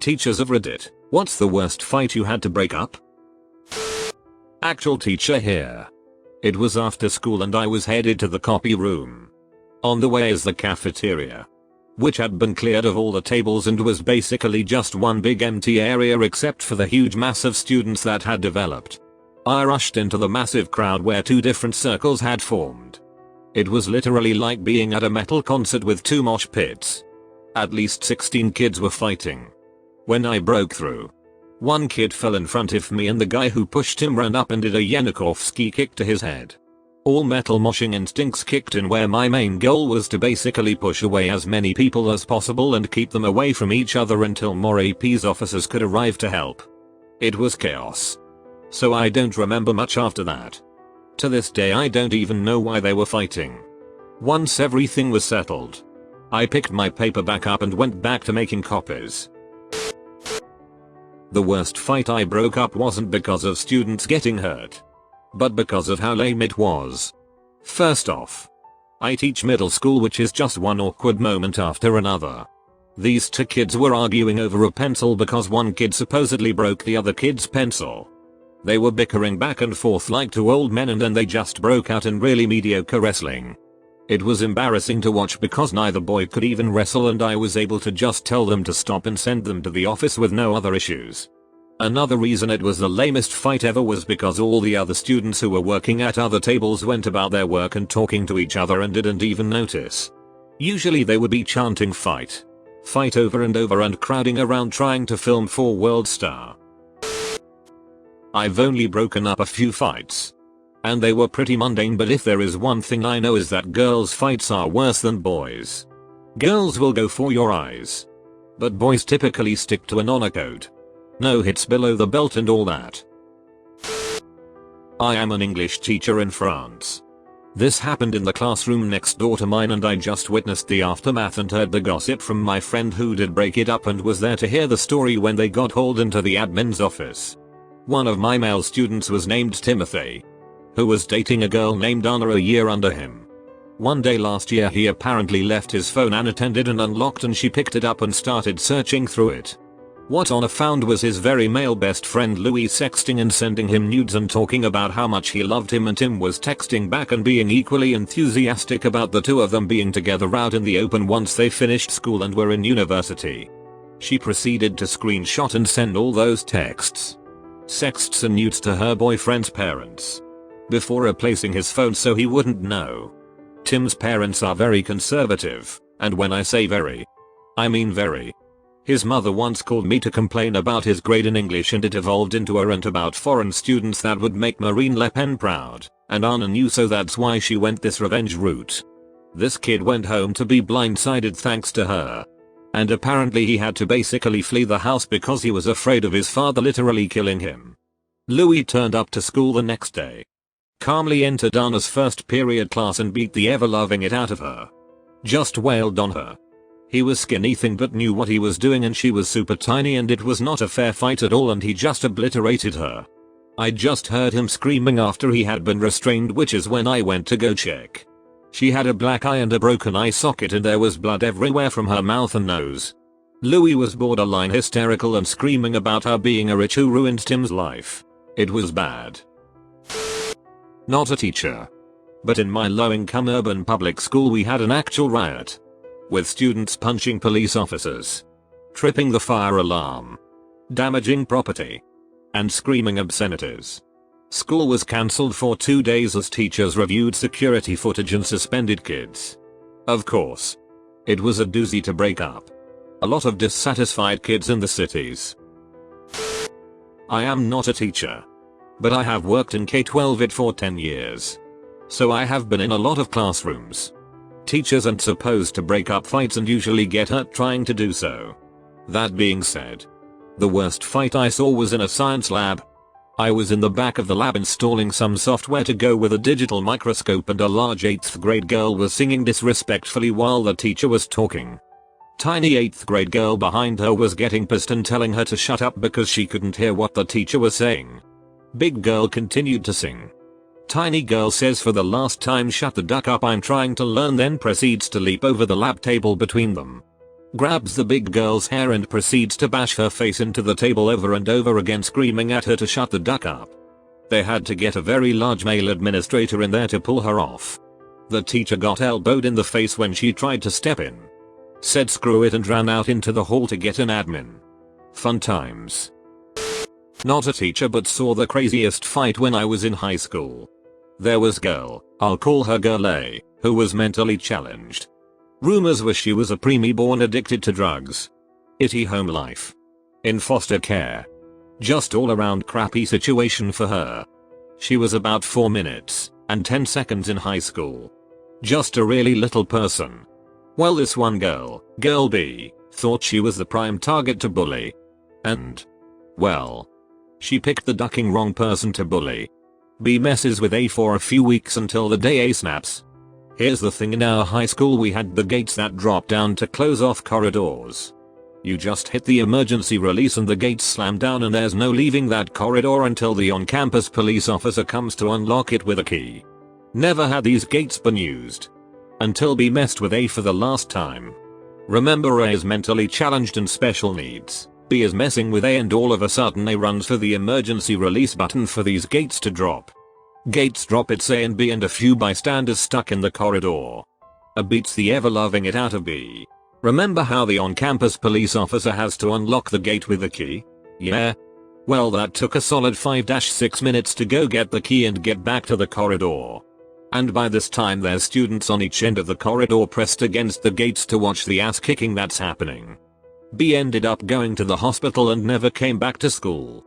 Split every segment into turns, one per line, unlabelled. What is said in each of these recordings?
Teachers of Reddit, what's the worst fight you had to break up? Actual teacher here. It was after school and I was headed to the copy room. On the way is the cafeteria, which had been cleared of all the tables and was basically just one big empty area except for the huge mass of students that had developed. I rushed into the massive crowd where two different circles had formed. It was literally like being at a metal concert with two mosh pits. At least 16 kids were fighting. When I broke through, one kid fell in front of me and the guy who pushed him ran up and did a Yannikovsky kick to his head. All metal moshing instincts kicked in where my main goal was to basically push away as many people as possible and keep them away from each other until more AP's officers could arrive to help. It was chaos. So I don't remember much after that. To this day I don't even know why they were fighting. Once everything was settled, I picked my paper back up and went back to making copies. The worst fight I broke up wasn't because of students getting hurt, but because of how lame it was. First off, I teach middle school, which is just one awkward moment after another. These two kids were arguing over a pencil because one kid supposedly broke the other kid's pencil. They were bickering back and forth like two old men and then they just broke out in really mediocre wrestling. It was embarrassing to watch because neither boy could even wrestle and I was able to just tell them to stop and send them to the office with no other issues. Another reason it was the lamest fight ever was because all the other students who were working at other tables went about their work and talking to each other and didn't even notice. Usually they would be chanting fight, fight over and over and crowding around trying to film for World Star. I've only broken up a few fights, and they were pretty mundane, but if there is one thing I know is that girls' fights are worse than boys. Girls will go for your eyes, but boys typically stick to an honor code. No hits below the belt and all that. I am an English teacher in France. This happened in the classroom next door to mine and I just witnessed the aftermath and heard the gossip from my friend who did break it up and was there to hear the story when they got hauled into the admin's office. One of my male students was named Timothy, who was dating a girl named Anna a year under him. One day last year he apparently left his phone unattended and unlocked and she picked it up and started searching through it. What Anna found was his very male best friend Louis sexting and sending him nudes and talking about how much he loved him, and Tim was texting back and being equally enthusiastic about the two of them being together out in the open once they finished school and were in university. She proceeded to screenshot and send all those texts, sexts and nudes to her boyfriend's parents before replacing his phone so he wouldn't know. Tim's parents are very conservative, and when I say very, I mean very. His mother once called me to complain about his grade in English and it evolved into a rant about foreign students that would make Marine Le Pen proud, and Anna knew, so that's why she went this revenge route. This kid went home to be blindsided thanks to her. And apparently he had to basically flee the house because he was afraid of his father literally killing him. Louis turned up to school the next day, calmly entered Anna's first period class and beat the ever-loving it out of her. Just wailed on her. He was skinny thin but knew what he was doing and she was super tiny and it was not a fair fight at all and he just obliterated her. I just heard him screaming after he had been restrained, which is when I went to go check. She had a black eye and a broken eye socket and there was blood everywhere from her mouth and nose. Louis was borderline hysterical and screaming about her being a witch who ruined Tim's life. It was bad. Not a teacher, but in my low-income urban public school we had an actual riot, with students punching police officers, tripping the fire alarm, damaging property, and screaming obscenities. School was cancelled for 2 days as teachers reviewed security footage and suspended kids. Of course, it was a doozy to break up. A lot of dissatisfied kids in the cities. I am not a teacher, but I have worked in K-12 for 10 years. So I have been in a lot of classrooms. Teachers aren't supposed to break up fights and usually get hurt trying to do so. That being said, the worst fight I saw was in a science lab. I was in the back of the lab installing some software to go with a digital microscope and a large 8th grade girl was singing disrespectfully while the teacher was talking. Tiny 8th grade girl behind her was getting pissed and telling her to shut up because she couldn't hear what the teacher was saying. Big girl continued to sing. Tiny girl says for the last time, "Shut the duck up, I'm trying to learn," then proceeds to leap over the lab table between them. grabs the big girl's hair and proceeds to bash her face into the table over and over again, screaming at her to shut the duck up. They had to get a very large male administrator in there to pull her off. The teacher got elbowed in the face when she tried to step in. Said screw it and ran out into the hall to get an admin. Fun times. Not a teacher, but saw the craziest fight when I was in high school. There was girl, I'll call her Girl A, who was mentally challenged. Rumors were she was a preemie born addicted to drugs. Itty home life. In foster care. Just all around crappy situation for her. She was about 4 minutes and 10 seconds in high school. Just a really little person. Well, this one girl, Girl B, thought she was the prime target to bully. And, well, she picked the ducking wrong person to bully. B messes with A for a few weeks until the day A snaps. Here's the thing, in our high school we had the gates that drop down to close off corridors. You just hit the emergency release and the gates slam down and there's no leaving that corridor until the on-campus police officer comes to unlock it with a key. Never had these gates been used. Until B messed with A for the last time. Remember, A is mentally challenged and special needs. B is messing with A and all of a sudden A runs for the emergency release button for these gates to drop. Gates drop, it's A and B and a few bystanders stuck in the corridor. A beats the ever-loving it out of B. Remember how the on-campus police officer has to unlock the gate with a key? Yeah? Well, that took a solid 5-6 minutes to go get the key and get back to the corridor. And by this time there's students on each end of the corridor pressed against the gates to watch the ass kicking that's happening. B ended up going to the hospital and never came back to school.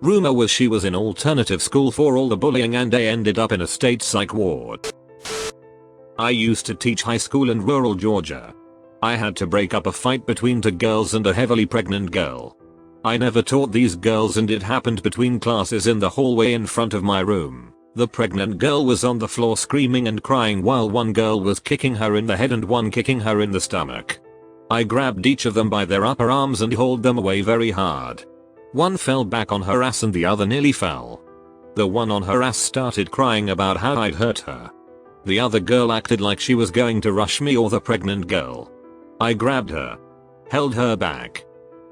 Rumor was she was in alternative school for all the bullying and A ended up in a state psych ward. I used to teach high school in rural Georgia. I had to break up a fight between 2 girls and a heavily pregnant girl. I never taught these girls and it happened between classes in the hallway in front of my room. The pregnant girl was on the floor screaming and crying while one girl was kicking her in the head and one kicking her in the stomach. I grabbed each of them by their upper arms and hauled them away very hard. One fell back on her ass and the other nearly fell. The one on her ass started crying about how I'd hurt her. The other girl acted like she was going to rush me or the pregnant girl. I grabbed her, held her back,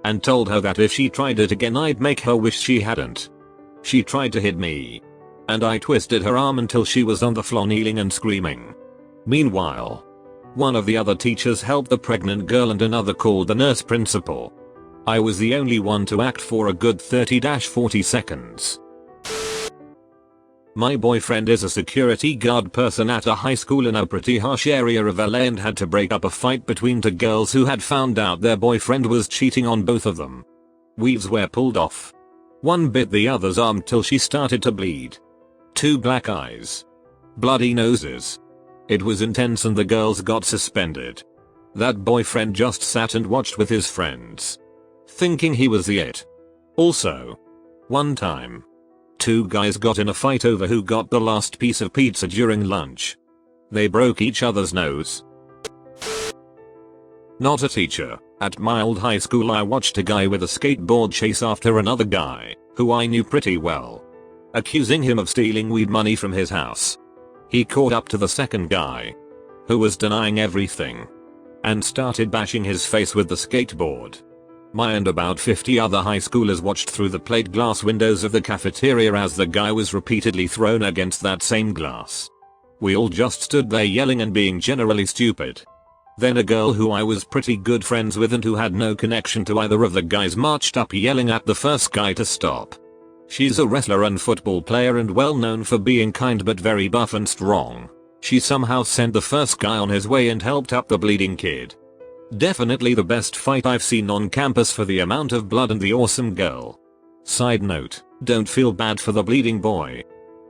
and told her that if she tried it again I'd make her wish she hadn't. She tried to hit me, and I twisted her arm until she was on the floor kneeling and screaming. Meanwhile, one of the other teachers helped the pregnant girl and another called the nurse principal. I was the only one to act for a good 30-40 seconds. My boyfriend is a security guard person at a high school in a pretty harsh area of LA and had to break up a fight between 2 girls who had found out their boyfriend was cheating on both of them. Weaves were pulled off. One bit the other's arm till she started to bleed. 2 black eyes. Bloody noses. It was intense and the girls got suspended. That boyfriend just sat and watched with his friends, thinking he was the it. Also, one time, 2 guys got in a fight over who got the last piece of pizza during lunch. They broke each other's nose. Not a teacher. At my old high school I watched a guy with a skateboard chase after another guy, who I knew pretty well, accusing him of stealing weed money from his house. He caught up to the second guy, who was denying everything, and started bashing his face with the skateboard. My and about 50 other high schoolers watched through the plate glass windows of the cafeteria as the guy was repeatedly thrown against that same glass. We all just stood there yelling and being generally stupid. Then a girl who I was pretty good friends with and who had no connection to either of the guys marched up yelling at the first guy to stop. She's a wrestler and football player and well known for being kind but very buff and strong. She somehow sent the first guy on his way and helped up the bleeding kid. Definitely the best fight I've seen on campus for the amount of blood and the awesome girl. Side note, don't feel bad for the bleeding boy.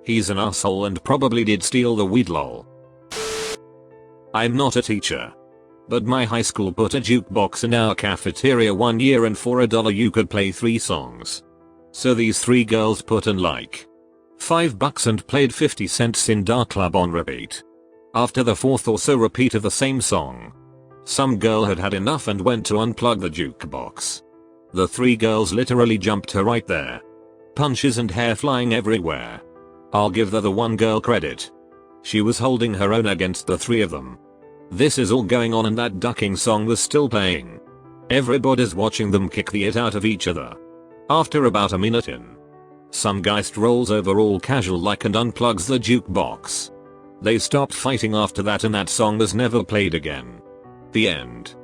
He's an asshole and probably did steal the weed lol. I'm not a teacher, but my high school put a jukebox in our cafeteria one year and for $1 you could play 3 songs. So these 3 girls put in like $5 and played 50 cents in Dark Club on repeat. After the 4th or so repeat of the same song, some girl had had enough and went to unplug the jukebox. The 3 girls literally jumped her right there. Punches and hair flying everywhere. I'll give the one girl credit. She was holding her own against the 3 of them. This is all going on and that ducking song was still playing. Everybody's watching them kick the it out of each other. After about a minute in, some guy strolls over all casual like and unplugs the jukebox. They stopped fighting after that and that song was never played again. The end.